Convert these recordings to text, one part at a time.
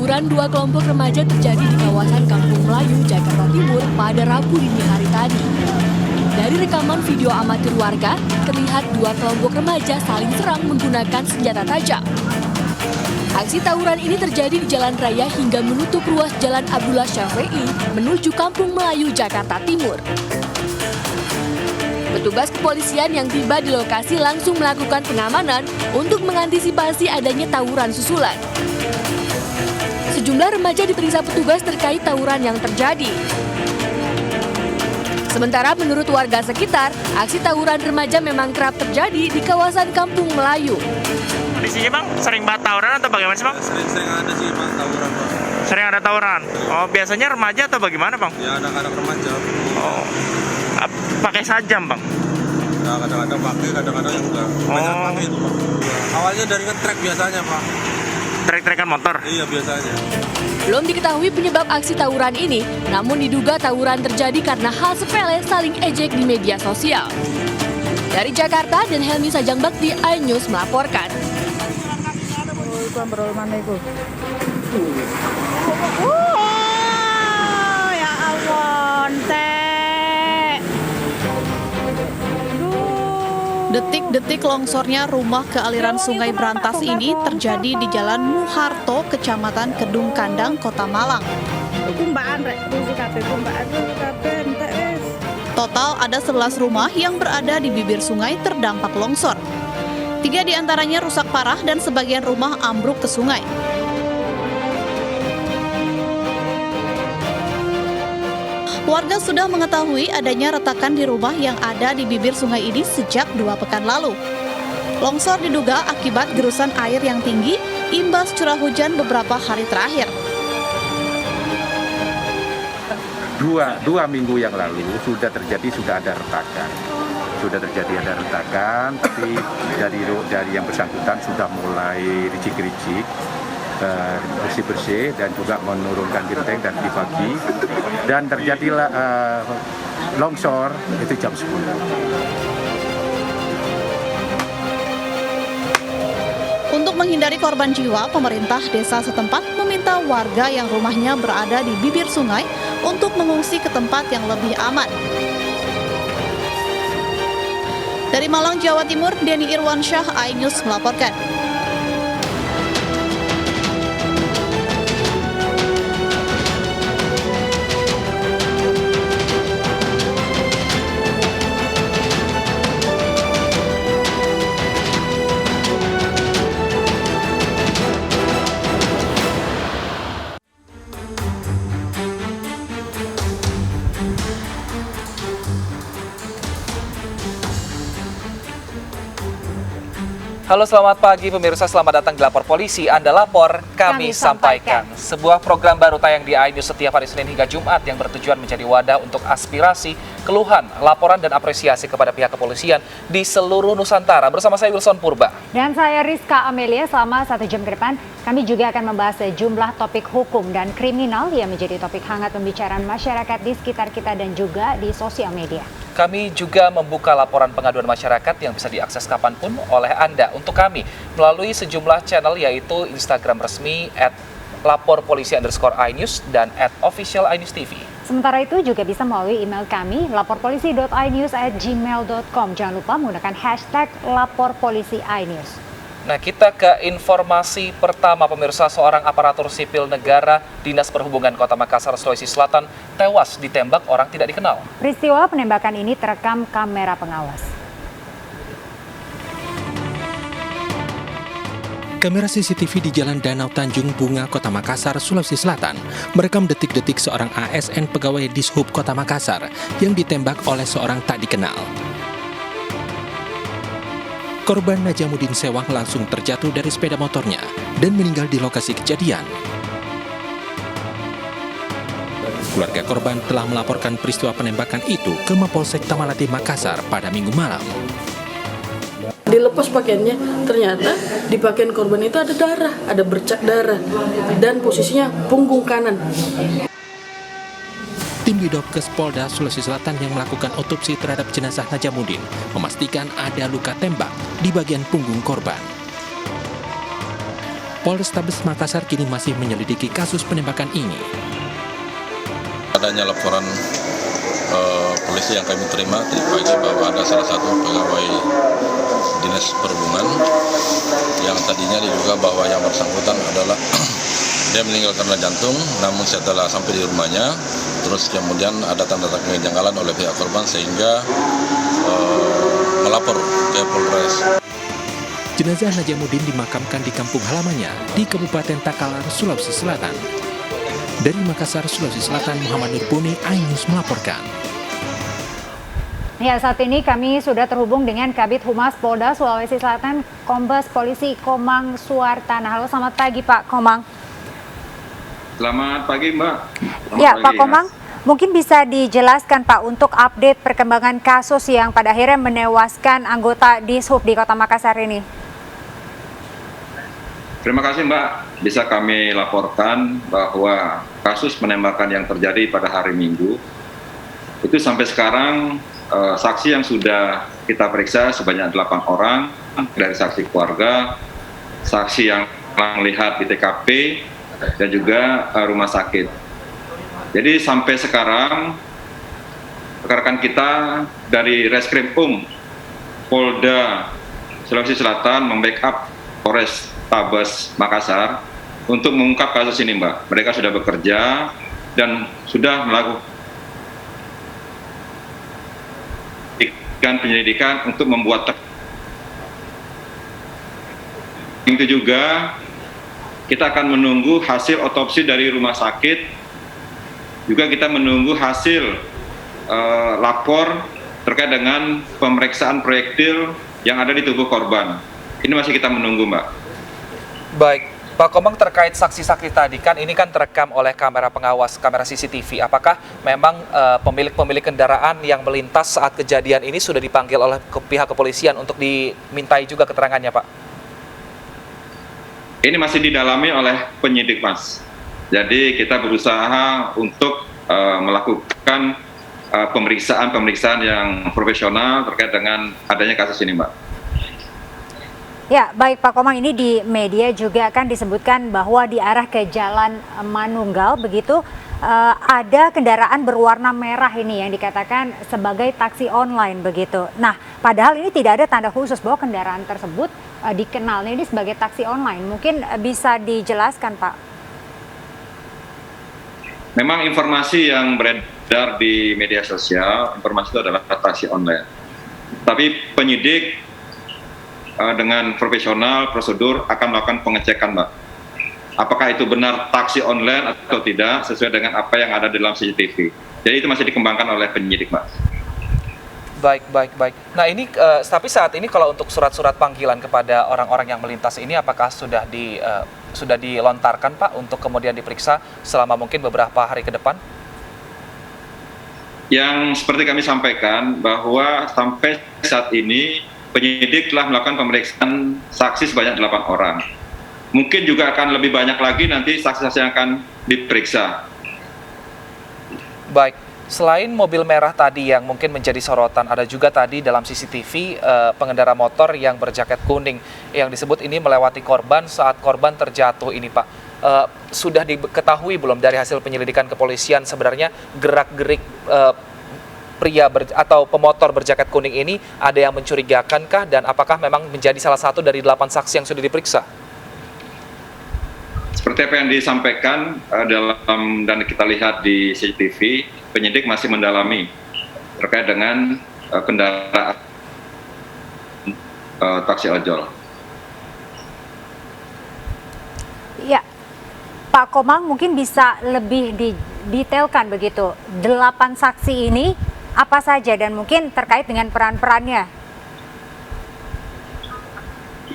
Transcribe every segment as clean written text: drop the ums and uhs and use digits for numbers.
Tawuran dua kelompok remaja terjadi di kawasan Kampung Melayu, Jakarta Timur pada Rabu dini hari tadi. Dari rekaman video amatir warga, terlihat dua kelompok remaja saling serang menggunakan senjata tajam. Aksi tawuran ini terjadi di jalan raya hingga menutup ruas Jalan Abdullah Syafi'i menuju Kampung Melayu, Jakarta Timur. Petugas kepolisian yang tiba di lokasi langsung melakukan pengamanan untuk mengantisipasi adanya tawuran susulan. Sejumlah remaja diperiksa petugas terkait tawuran yang terjadi. Sementara menurut warga sekitar, aksi tawuran remaja memang kerap terjadi di kawasan Kampung Melayu. Di sini Bang, sering banget tawuran atau bagaimana sih Bang? Sering ada sih Bang tawuran Bang. Sering ada tawuran? Oh, biasanya remaja atau bagaimana Bang? Ya anak-anak remaja. Oh, pakai sajam Bang? Ya kadang-kadang pakai, kadang-kadang yang enggak. Banyak pakai itu Bang. Awalnya dari nge-track biasanya Pak. Trek-trekan motor? Iya biasanya. Belum diketahui penyebab aksi tawuran ini, namun diduga tawuran terjadi karena hal sepele saling ejek di media sosial. Dari Jakarta, dan Helmi Sajang Bakti, iNews melaporkan. Ya ampun, Detik-detik longsornya rumah ke aliran Sungai Brantas ini terjadi di Jalan Muharto, Kecamatan Kedung Kandang, Kota Malang. Total ada 11 rumah yang berada di bibir sungai terdampak longsor. 3 diantaranya rusak parah dan sebagian rumah ambruk ke sungai. Warga sudah mengetahui adanya retakan di rumah yang ada di bibir sungai ini sejak 2 pekan lalu. Longsor diduga akibat gerusan air yang tinggi imbas curah hujan beberapa hari terakhir. Dua minggu yang lalu sudah ada retakan. Tapi dari yang bersangkutan sudah mulai ricik-ricik, bersih-bersih dan juga menurunkan genteng dan dibagi, dan terjadilah longsor itu jam 10. Untuk menghindari korban jiwa, pemerintah desa setempat meminta warga yang rumahnya berada di bibir sungai untuk mengungsi ke tempat yang lebih aman. Dari Malang, Jawa Timur, Denny Irwansyah, iNews melaporkan. Halo, selamat pagi pemirsa, selamat datang di Lapor Polisi. Anda lapor, kami sampaikan. Sebuah program baru tayang di iNews setiap hari Senin hingga Jumat yang bertujuan menjadi wadah untuk aspirasi, keluhan, laporan, dan apresiasi kepada pihak kepolisian di seluruh Nusantara. Bersama saya Wilson Purba. Dan saya Rizka Amelia. Selama 1 jam ke depan, kami juga akan membahas sejumlah topik hukum dan kriminal yang menjadi topik hangat pembicaraan masyarakat di sekitar kita dan juga di sosial media. Kami juga membuka laporan pengaduan masyarakat yang bisa diakses kapanpun oleh Anda untuk kami melalui sejumlah channel, yaitu Instagram resmi @laporpolisi_inews dan @official_inews_tv. Sementara itu juga bisa melalui email kami laporpolisi.inews@gmail.com. Jangan lupa menggunakan hashtag laporpolisi_inews. Nah, kita ke informasi pertama pemirsa. Seorang aparatur sipil negara Dinas Perhubungan Kota Makassar, Sulawesi Selatan tewas ditembak orang tidak dikenal. Peristiwa penembakan ini terekam kamera pengawas. Kamera CCTV di Jalan Danau Tanjung Bunga, Kota Makassar, Sulawesi Selatan merekam detik-detik seorang ASN pegawai Dishub Kota Makassar yang ditembak oleh seorang tak dikenal. Korban Najamuddin Sewang langsung terjatuh dari sepeda motornya dan meninggal di lokasi kejadian. Keluarga korban telah melaporkan peristiwa penembakan itu ke Mapolsek Tamalate Makassar pada Minggu malam. Dilepas pakaiannya, ternyata di pakaian korban itu ada darah, ada bercak darah, dan posisinya punggung kanan. Tim Bidokes Polda Sulawesi Selatan yang melakukan otopsi terhadap jenazah Najamuddin memastikan ada luka tembak di bagian punggung korban. Polrestabes Makassar kini masih menyelidiki kasus penembakan ini. Adanya laporan polisi yang kami terima tadi pagi bahwa ada salah satu pegawai Dinas Perhubungan yang tadinya diduga bahwa yang bersangkutan adalah dia meninggal karena jantung, namun setelah sampai di rumahnya, terus kemudian ada tanda-tanda kejanggalan oleh pihak korban sehingga melapor ke Polres. Jenazah Najamuddin dimakamkan di kampung halamannya di Kabupaten Takalar, Sulawesi Selatan. Dari Makassar, Sulawesi Selatan, Muhammad Nurboni, iNews melaporkan. Ya, saat ini kami sudah terhubung dengan Kabid Humas Polda Sulawesi Selatan, Kombes Polisi Komang Suartana. Halo, selamat pagi Pak Komang. Selamat pagi Mbak. Ya Pak Komang, mungkin bisa dijelaskan Pak untuk update perkembangan kasus yang pada akhirnya menewaskan anggota Dishub di Kota Makassar ini. Terima kasih Mbak, bisa kami laporkan bahwa kasus penembakan yang terjadi pada hari Minggu itu sampai sekarang saksi yang sudah kita periksa sebanyak 8 orang, dari saksi keluarga, saksi yang melihat di TKP, dan juga rumah sakit. Jadi sampai sekarang rekan-rekan kita dari Reskrim Polda Sulawesi Selatan membackup Polres Tabes Makassar untuk mengungkap kasus ini Mbak. Mereka sudah bekerja dan sudah melakukan penyelidikan untuk membuat itu juga kita akan menunggu hasil otopsi dari rumah sakit, juga kita menunggu hasil lapor terkait dengan pemeriksaan proyektil yang ada di tubuh korban. Ini masih kita menunggu Mbak. Baik, Pak Komang, terkait saksi-saksi tadi kan ini kan terekam oleh kamera pengawas, kamera CCTV. Apakah memang pemilik-pemilik kendaraan yang melintas saat kejadian ini sudah dipanggil oleh pihak kepolisian untuk dimintai juga keterangannya Pak? Ini masih didalami oleh penyidik Mas. Jadi kita berusaha untuk melakukan pemeriksaan yang profesional terkait dengan adanya kasus ini Mbak. Ya, baik Pak Komang, ini di media juga kan disebutkan bahwa di arah ke Jalan Manunggal begitu ada kendaraan berwarna merah ini yang dikatakan sebagai taksi online begitu. Nah, padahal ini tidak ada tanda khusus bahwa kendaraan tersebut dikenalnya ini sebagai taksi online. Mungkin bisa dijelaskan Pak? Memang informasi yang beredar di media sosial, informasi itu adalah taksi online. Tapi penyidik dengan profesional prosedur akan melakukan pengecekan Mbak. Apakah itu benar taksi online atau tidak sesuai dengan apa yang ada dalam CCTV. Jadi itu masih dikembangkan oleh penyidik Mbak. Baik. Nah ini tapi saat ini kalau untuk surat-surat panggilan kepada orang-orang yang melintas ini apakah sudah dilontarkan Pak untuk kemudian diperiksa selama mungkin beberapa hari ke depan? Yang seperti kami sampaikan bahwa sampai saat ini penyidik telah melakukan pemeriksaan saksi sebanyak 8 orang. Mungkin juga akan lebih banyak lagi nanti saksi-saksi yang akan diperiksa. Baik, selain mobil merah tadi yang mungkin menjadi sorotan, ada juga tadi dalam CCTV pengendara motor yang berjaket kuning yang disebut ini melewati korban saat korban terjatuh ini Pak. Sudah diketahui belum dari hasil penyelidikan kepolisian sebenarnya gerak-gerik pria atau pemotor berjaket kuning ini ada yang mencurigakankah dan apakah memang menjadi salah satu dari 8 saksi yang sudah diperiksa? Seperti apa yang disampaikan dan kita lihat di CCTV, penyidik masih mendalami terkait dengan kendaraan taksi ojol. Ya, Pak Komang mungkin bisa lebih didetailkan begitu. 8 saksi ini apa saja dan mungkin terkait dengan peran-perannya?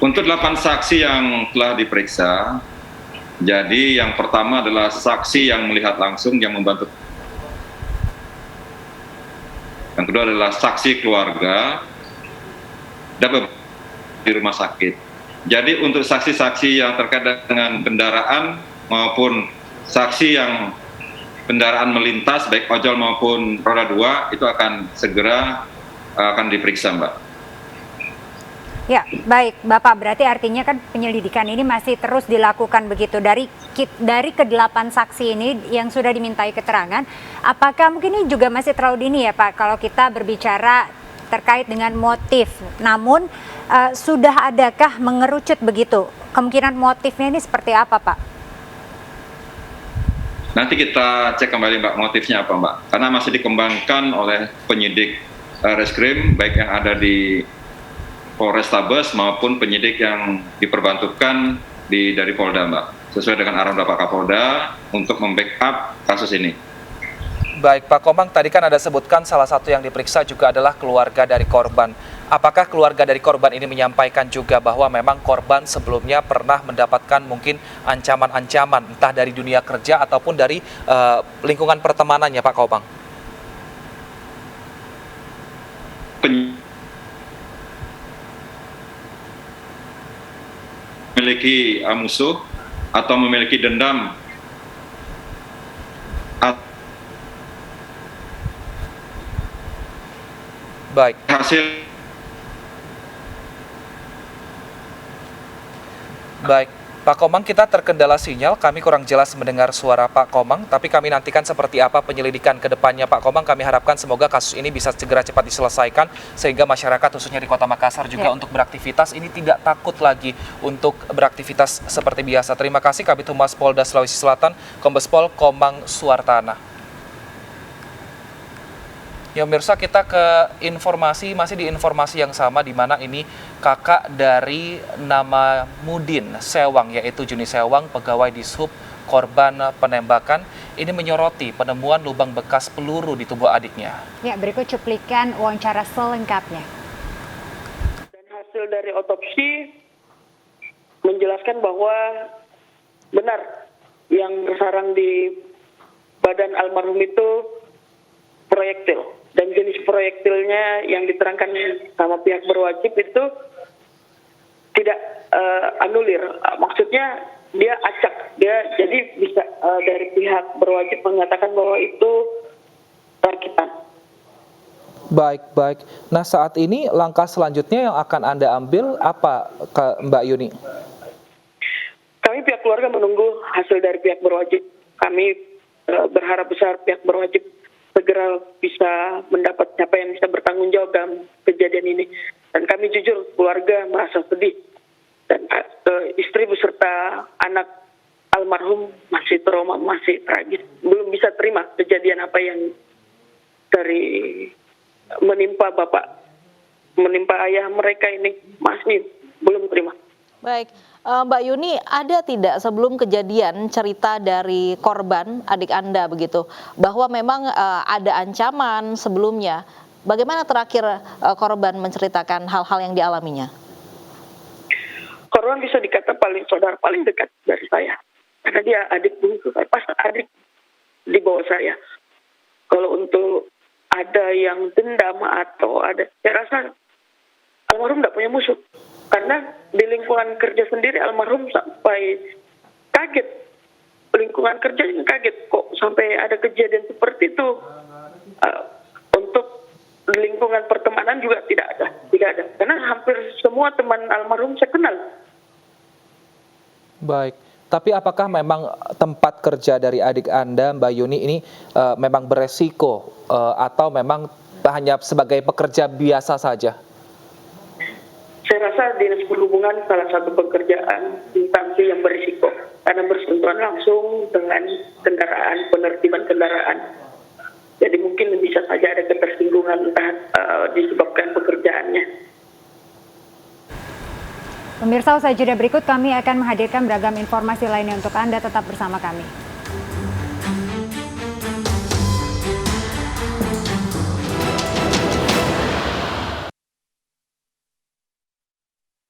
Untuk 8 saksi yang telah diperiksa, jadi yang pertama adalah saksi yang melihat langsung yang membantu. Yang kedua adalah saksi keluarga dan di rumah sakit. Jadi untuk saksi-saksi yang terkait dengan kendaraan maupun saksi yang kendaraan melintas baik ojol maupun roda 2 itu akan segera akan diperiksa Mbak. Ya, baik Bapak, berarti artinya kan penyelidikan ini masih terus dilakukan begitu. Dari ke-8 saksi ini yang sudah dimintai keterangan, apakah mungkin ini juga masih terlalu dini ya Pak kalau kita berbicara terkait dengan motif. Namun sudah adakah mengerucut begitu? Kemungkinan motifnya ini seperti apa Pak? Nanti kita cek kembali Mbak motifnya apa Mbak, karena masih dikembangkan oleh penyidik Reskrim baik yang ada di Polrestabes maupun penyidik yang diperbantukan dari Polda Mbak, sesuai dengan arahan Bapak Kapolda untuk membackup kasus ini. Baik Pak Komang, tadi kan ada sebutkan salah satu yang diperiksa juga adalah keluarga dari korban. Apakah keluarga dari korban ini menyampaikan juga bahwa memang korban sebelumnya pernah mendapatkan mungkin ancaman-ancaman entah dari dunia kerja ataupun dari lingkungan pertemanannya Pak Komang? Memiliki musuh atau memiliki dendam baik hasil baik Pak Komang, kita terkendala sinyal, kami kurang jelas mendengar suara Pak Komang, tapi kami nantikan seperti apa penyelidikan ke depannya Pak Komang. Kami harapkan semoga kasus ini bisa segera cepat diselesaikan, sehingga masyarakat khususnya di Kota Makassar juga untuk beraktivitas ini tidak takut lagi untuk beraktivitas seperti biasa. Terima kasih Kabid Humas Polda Sulawesi Selatan, Kombes Pol Komang Suartana. Ya pemirsa, kita ke informasi, masih di informasi yang sama di mana ini kakak dari nama Mudin Sewang, yaitu Juni Sewang, pegawai Dishub korban penembakan, ini menyoroti penemuan lubang bekas peluru di tubuh adiknya. Ya, berikut cuplikan wawancara selengkapnya. Dan hasil dari otopsi menjelaskan bahwa benar yang bersarang di badan almarhum itu proyektil. Dan jenis proyektilnya yang diterangkan sama pihak berwajib itu tidak anulir. Maksudnya dia acak. Jadi bisa dari pihak berwajib mengatakan bahwa itu rakitan. Baik. Nah saat ini langkah selanjutnya yang akan Anda ambil apa Mbak Yuni? Kami pihak keluarga menunggu hasil dari pihak berwajib. Kami berharap besar pihak berwajib segera bisa mendapat siapa yang bisa bertanggung jawab dalam kejadian ini. Dan kami jujur, keluarga merasa sedih. Dan istri beserta anak almarhum masih trauma, masih tragis. Belum bisa terima kejadian apa yang menimpa bapak, menimpa ayah mereka ini, masih belum terima. Baik, Mbak Yuni, ada tidak sebelum kejadian cerita dari korban adik Anda begitu, bahwa memang ada ancaman sebelumnya? Bagaimana terakhir korban menceritakan hal-hal yang dialaminya? Korban bisa dikata saudara paling dekat dari saya, karena dia adik bungsu, pas adik di bawah saya. Kalau untuk ada yang dendam atau ada, saya rasa almarhum tidak punya musuh. Karena di lingkungan kerja sendiri almarhum sampai kaget. Lingkungan kerja yang kaget kok sampai ada kejadian seperti itu. Untuk lingkungan pertemanan juga tidak ada. Karena hampir semua teman almarhum saya kenal. Baik. Tapi apakah memang tempat kerja dari adik Anda, Mbak Yuni, ini memang beresiko atau memang hanya sebagai pekerja biasa saja? Saya rasa Dinas Perhubungan salah satu pekerjaan instansi yang berisiko karena bersentuhan langsung dengan kendaraan, penertiban kendaraan. Jadi mungkin bisa saja ada ketersinggungan entah disebabkan pekerjaannya. Pemirsa, usai jeda berikut kami akan menghadirkan beragam informasi lainnya untuk Anda, tetap bersama kami.